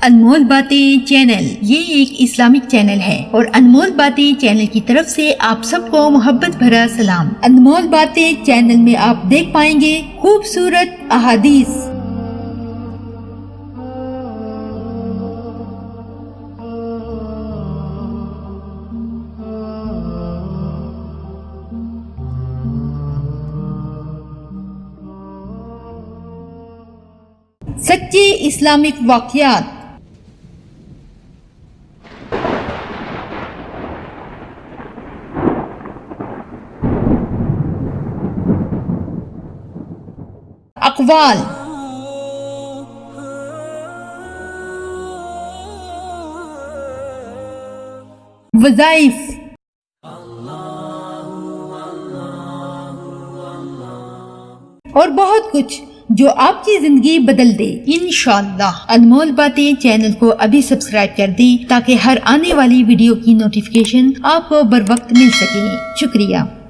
انمول باتیں چینل یہ ایک اسلامک چینل ہے اور انمول باتیں چینل کی طرف سے آپ سب کو محبت بھرا سلام۔ انمول باتیں چینل میں آپ دیکھ پائیں گے خوبصورت احادیث، سچے اسلامک واقعات، اقوال، وظائف، اور بہت کچھ جو آپ کی زندگی بدل دے انشاءاللہ۔ انمول باتیں چینل کو ابھی سبسکرائب کر دیں تاکہ ہر آنے والی ویڈیو کی نوٹیفیکیشن آپ کو بر وقت مل سکے۔ شکریہ۔